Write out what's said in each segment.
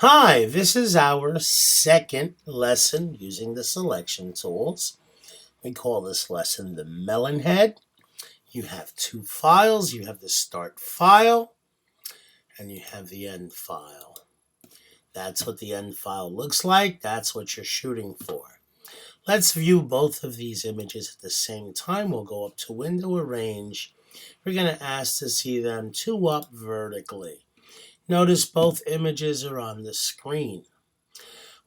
Hi, this is our second lesson using the selection tools. We call this lesson the Melon Head. You have two files. You have the start file and you have the end file. That's what the end file looks like. That's what you're shooting for. Let's view both of these images at the same time. We'll go up to Window Arrange. We're going to ask to see them two up vertically. Notice both images are on the screen.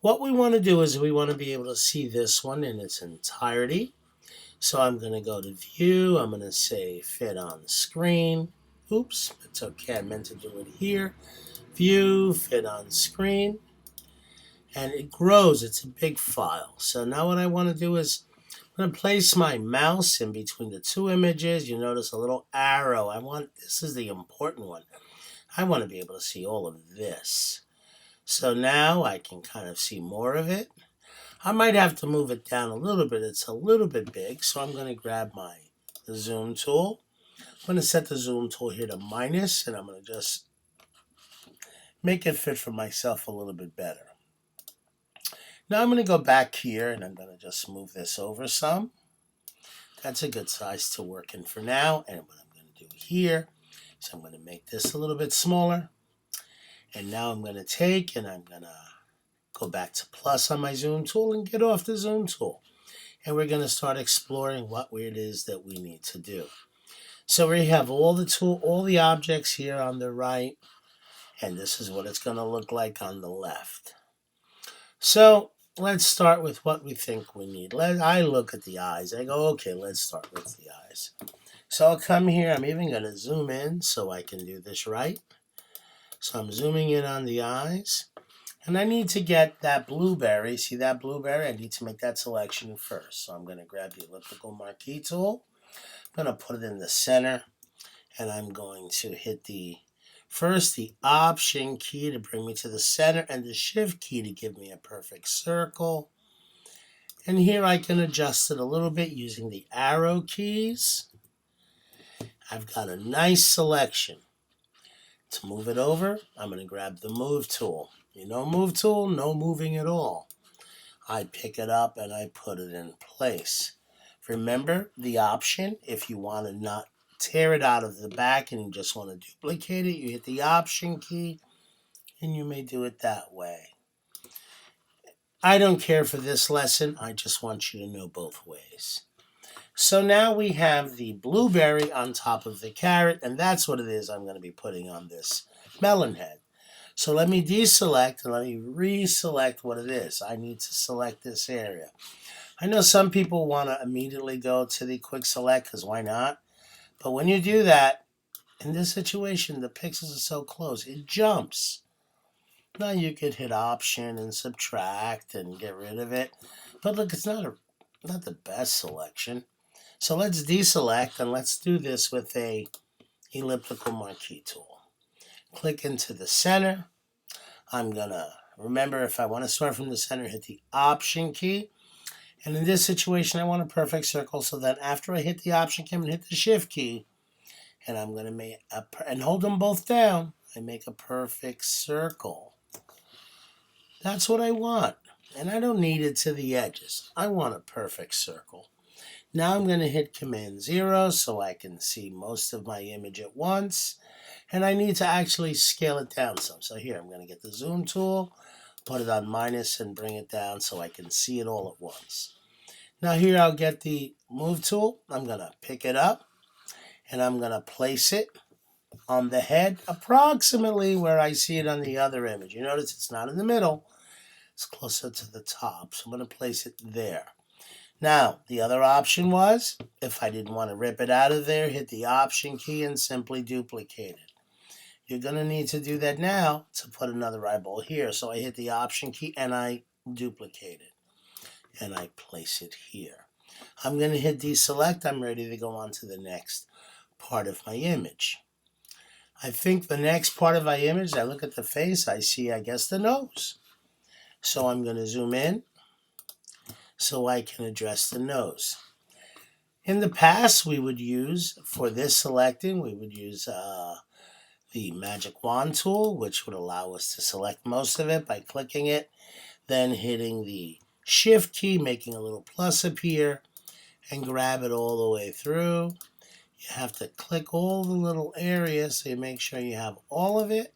What we want to do is we want to be able to see this one in its entirety. So I'm going to go to View. I'm going to say Fit on Screen. Oops, it's okay. I meant to do it here. View, Fit on Screen. And it grows. It's a big file. So now what I want to do is I'm going to place my mouse in between the two images. You notice a little arrow. This is the important one. I want to be able to see all of this. So now I can kind of see more of it. I might have to move it down a little bit. It's a little bit big, so I'm going to grab my zoom tool. I'm going to set the zoom tool here to minus, and I'm going to just make it fit for myself a little bit better. Now I'm going to go back here, and I'm going to just move this over some. That's a good size to work in for now. And what I'm going to do here is I'm going to make this a little bit smaller. And now I'm going to take and I'm going to go back to plus on my zoom tool and get off the zoom tool. And we're going to start exploring what it is that we need to do. So we have all the objects here on the right, and this is what it's going to look like on the left. So let's start with what we think we need. I look at the eyes. I go, okay, let's start with the eyes. So I'll come here. I'm even going to zoom in so I can do this right. So I'm zooming in on the eyes. And I need to get that blueberry. See that blueberry? I need to make that selection first. So I'm going to grab the elliptical marquee tool. I'm going to put it in the center. And I'm going to hit the Option key to bring me to the center. And the Shift key to give me a perfect circle. And here I can adjust it a little bit using the arrow keys. I've got a nice selection. To move it over, I'm going to grab the Move tool. You know Move tool? No moving at all. I pick it up and I put it in place. Remember the option, if you want to not tear it out of the back and you just want to duplicate it, you hit the Option key and you may do it that way. I don't care for this lesson. I just want you to know both ways. So now we have the blueberry on top of the carrot, and that's what it is I'm going to be putting on this melon head. So let me deselect and let me reselect what it is. I need to select this area. I know some people want to immediately go to the quick select because why not? But when you do that, in this situation, the pixels are so close, it jumps. Now you could hit Option and subtract and get rid of it. But look, it's not the best selection. So let's deselect and let's do this with a elliptical marquee tool. Click into the center. I'm going to, remember if I want to start from the center, hit the Option key. And in this situation, I want a perfect circle so that after I hit the Option key, I'm going to hit the Shift key. And I'm going to make and hold them both down. I make a perfect circle. That's what I want. And I don't need it to the edges. I want a perfect circle. Now I'm going to hit Command 0 so I can see most of my image at once. And I need to actually scale it down some. So here, I'm going to get the Zoom tool, put it on minus, and bring it down so I can see it all at once. Now here, I'll get the Move tool. I'm going to pick it up, and I'm going to place it on the head approximately where I see it on the other image. You notice it's not in the middle. It's closer to the top. So I'm going to place it there. Now, the other option was, if I didn't want to rip it out of there, hit the Option key and simply duplicate it. You're going to need to do that now to put another eyeball here. So I hit the Option key and I duplicate it. And I place it here. I'm going to hit deselect. I'm ready to go on to the next part of my image. I think the next part of my image, I look at the face, I see, I guess, the nose. So I'm going to zoom in so I can address the nose. In the past, we would use, for this selecting, we would use the magic wand tool, which would allow us to select most of it by clicking it, then hitting the shift key, making a little plus appear, and grab it all the way through. You have to click all the little areas so you make sure you have all of it,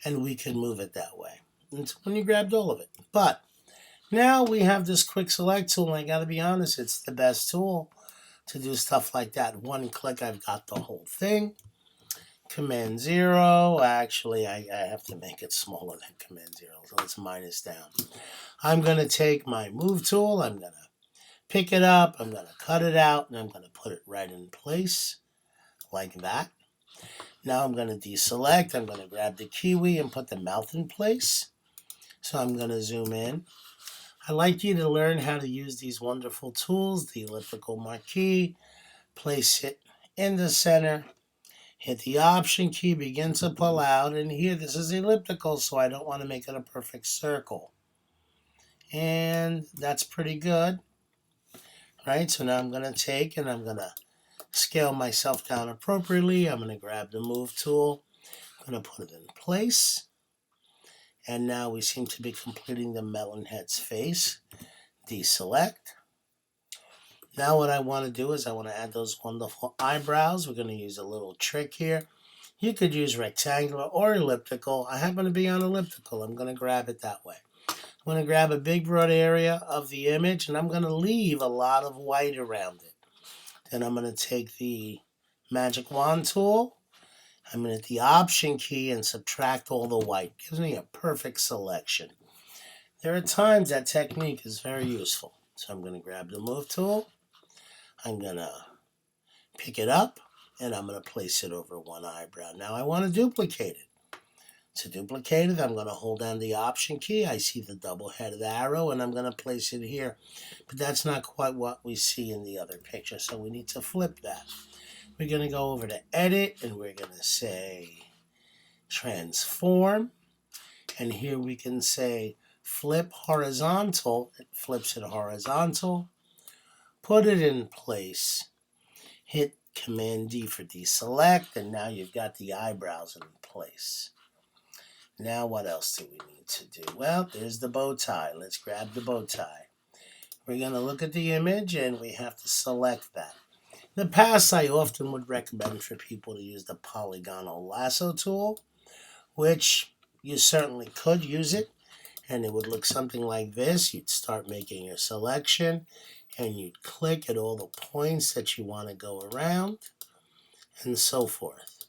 and we can move it that way until when you grabbed all of it. But now we have this quick select tool, and I gotta be honest, it's the best tool to do stuff like that. One click, I've got the whole thing. Command 0, actually I have to make it smaller than Command 0, so let's minus down. I'm gonna take my move tool, I'm gonna pick it up, I'm gonna cut it out, and I'm gonna put it right in place, like that. Now I'm gonna deselect, I'm gonna grab the kiwi and put the mouth in place. So I'm gonna zoom in. I'd like you to learn how to use these wonderful tools, the elliptical marquee, place it in the center, hit the option key, begin to pull out, and here this is elliptical, so I don't want to make it a perfect circle. And that's pretty good, right? So now I'm going to take and I'm going to scale myself down appropriately. I'm going to grab the move tool, I'm going to put it in place. And now we seem to be completing the Melon Head's face. Deselect. Now what I want to do is I want to add those wonderful eyebrows. We're going to use a little trick here. You could use rectangular or elliptical. I happen to be on elliptical. I'm going to grab it that way. I'm going to grab a big broad area of the image, and I'm going to leave a lot of white around it. Then I'm going to take the magic wand tool. I'm going to hit the option key and subtract all the white. Gives me a perfect selection. There are times that technique is very useful. So I'm going to grab the move tool. I'm going to pick it up, and I'm going to place it over one eyebrow. Now I want to duplicate it. To duplicate it, I'm going to hold down the option key. I see the double-headed arrow, and I'm going to place it here. But that's not quite what we see in the other picture, so we need to flip that. We're going to go over to Edit, and we're going to say Transform. And here we can say Flip Horizontal. It flips it horizontal. Put it in place. Hit Command D for deselect, and now you've got the eyebrows in place. Now what else do we need to do? Well, there's the bow tie. Let's grab the bow tie. We're going to look at the image, and we have to select that. In the past, I often would recommend for people to use the polygonal lasso tool, which you certainly could use it, and it would look something like this. You'd start making your selection, and you'd click at all the points that you want to go around, and so forth,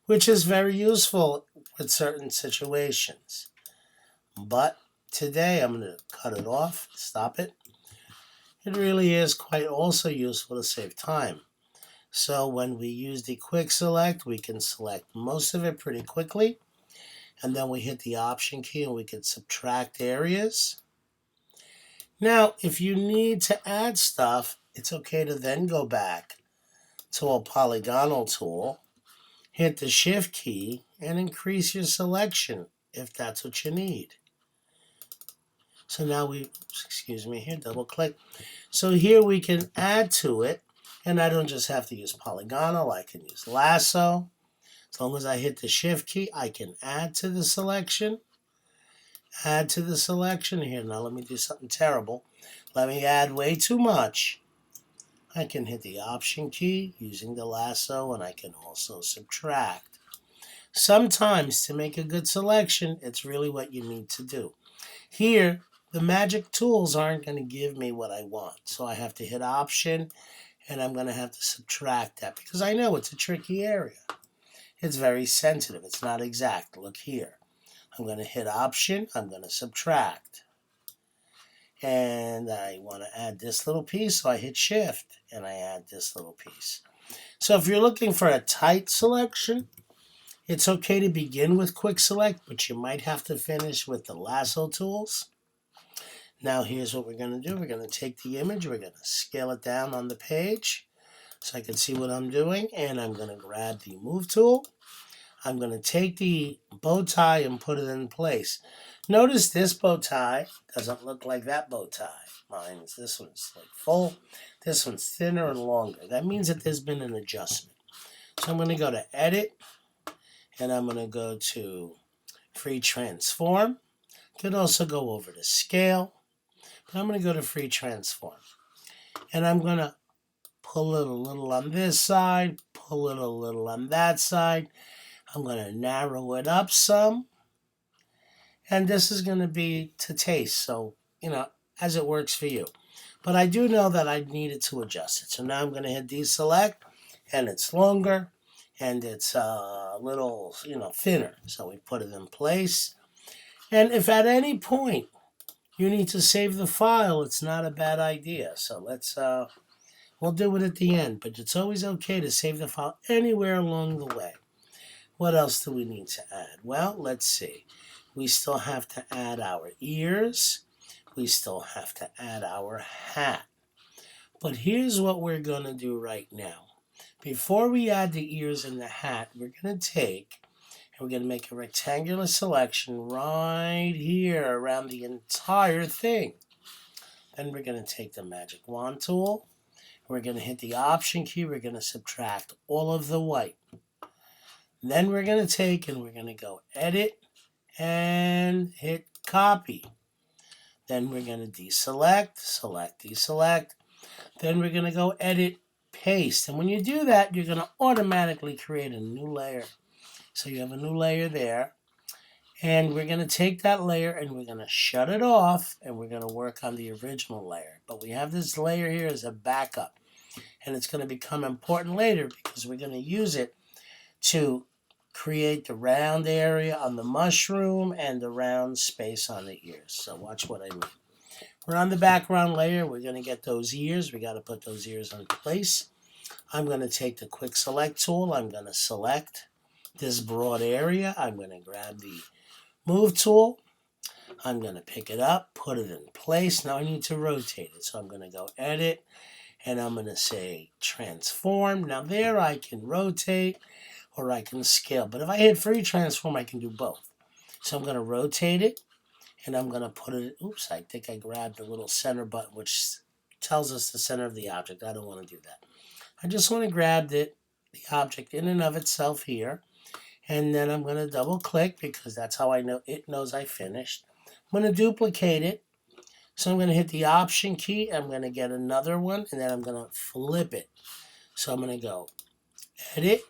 which is very useful with certain situations. But today I'm going to cut it off, stop it. It really is quite also useful to save time. So when we use the quick select, we can select most of it pretty quickly, and then we hit the option key and we can subtract areas. Now, if you need to add stuff, it's okay to then go back to a polygonal tool, hit the shift key, and increase your selection if that's what you need. So now here, double click. So here we can add to it, and I don't just have to use polygonal, I can use lasso. As long as I hit the shift key, I can add to the selection. Add to the selection here. Now let me do something terrible. Let me add way too much. I can hit the option key using the lasso, and I can also subtract. Sometimes to make a good selection, it's really what you need to do. Here, the magic tools aren't going to give me what I want. So I have to hit option, and I'm going to have to subtract that because I know it's a tricky area. It's very sensitive. It's not exact. Look here. I'm going to hit option. I'm going to subtract. And I want to add this little piece, so I hit shift, and I add this little piece. So if you're looking for a tight selection, it's okay to begin with quick select, but you might have to finish with the lasso tools. Now here's what we're going to do. We're going to take the image. We're going to scale it down on the page so I can see what I'm doing. And I'm going to grab the move tool. I'm going to take the bow tie and put it in place. Notice this bow tie doesn't look like that bow tie. This one's like full. This one's thinner and longer. That means that there's been an adjustment. So I'm going to go to Edit, and I'm going to go to free transform. Could also go over to scale, but I'm going to go to free transform. And I'm going to pull it a little on this side, pull it a little on that side. I'm going to narrow it up some. And this is going to be to taste, so, as it works for you. But I do know that I needed to adjust it. So now I'm going to hit deselect, and it's longer, and it's a little, thinner. So we put it in place. And if at any point you need to save the file, it's not a bad idea. So we'll do it at the end. But it's always okay to save the file anywhere along the way. What else do we need to add? Well, let's see. We still have to add our ears. We still have to add our hat. But here's what we're going to do right now. Before we add the ears and the hat, we're going to take and we're going to make a rectangular selection right here around the entire thing. Then we're going to take the magic wand tool. We're going to hit the option key. We're going to subtract all of the white. Then we're going to take and we're going to go edit and hit copy. Then we're going to deselect, select, deselect. Then we're going to go edit, paste. And when you do that, you're going to automatically create a new layer. So you have a new layer there. And we're going to take that layer and we're going to shut it off. And we're going to work on the original layer. But we have this layer here as a backup. And it's going to become important later because we're going to use it to create the round area on the mushroom and the round space on the ears. So watch what I mean. We're on the background layer. We're going to get those ears. We got to put those ears in place. I'm going to take the quick select tool. I'm going to select this broad area. I'm going to grab the move tool. I'm going to pick it up, put it in place. Now I need to rotate it. So I'm going to go edit and I'm going to say transform. Now there I can rotate or I can scale. But if I hit free transform, I can do both. So I'm going to rotate it. And I'm going to put it, oops, I think I grabbed the little center button, which tells us the center of the object. I don't want to do that. I just want to grab the object in and of itself here. And then I'm going to double click because that's how I know it knows I finished. I'm going to duplicate it. So I'm going to hit the option key. I'm going to get another one. And then I'm going to flip it. So I'm going to go edit,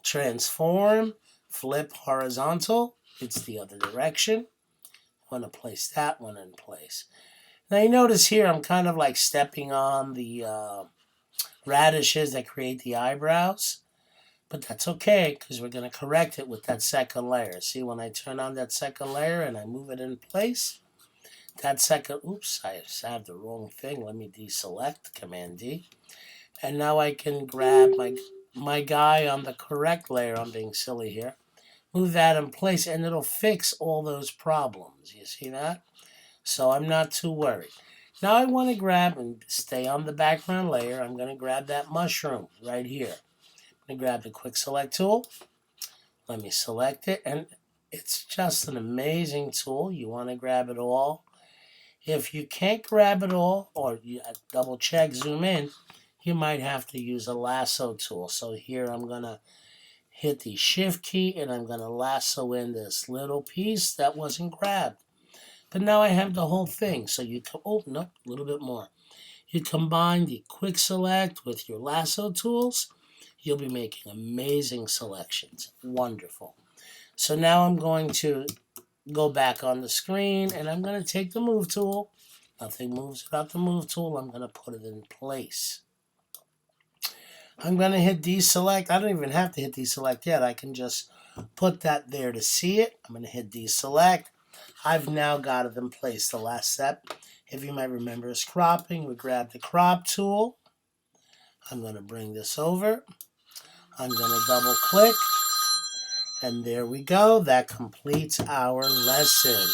transform, flip horizontal. It's the other direction. I want to place that one in place. Now you notice here I'm kind of like stepping on the radishes that create the eyebrows. But that's okay because we're going to correct it with that second layer. See, when I turn on that second layer and I move it in place, that second, oops, I have the wrong thing. Let me deselect, Command D. And now I can grab my guy on the correct layer. I'm being silly here. Move that in place and it'll fix all those problems. You see that? So I'm not too worried. Now I want to grab and stay on the background layer. I'm going to grab that mushroom right here. I'm going to grab the quick select tool. Let me select it. And it's just an amazing tool. You want to grab it all. If you can't grab it all or you double check, zoom in, you might have to use a lasso tool. So here I'm going to hit the shift key and I'm going to lasso in this little piece that wasn't grabbed. But now I have the whole thing. So you come, oh, no, a little bit more. You combine the quick select with your lasso tools. You'll be making amazing selections. Wonderful. So now I'm going to go back on the screen and I'm going to take the move tool. Nothing moves without the move tool. I'm going to put it in place. I'm going to hit deselect. I don't even have to hit deselect yet. I can just put that there to see it. I'm going to hit deselect. I've now got it in place. The last step, if you might remember, is cropping. We grab the crop tool. I'm going to bring this over. I'm going to double click. And there we go. That completes our lesson.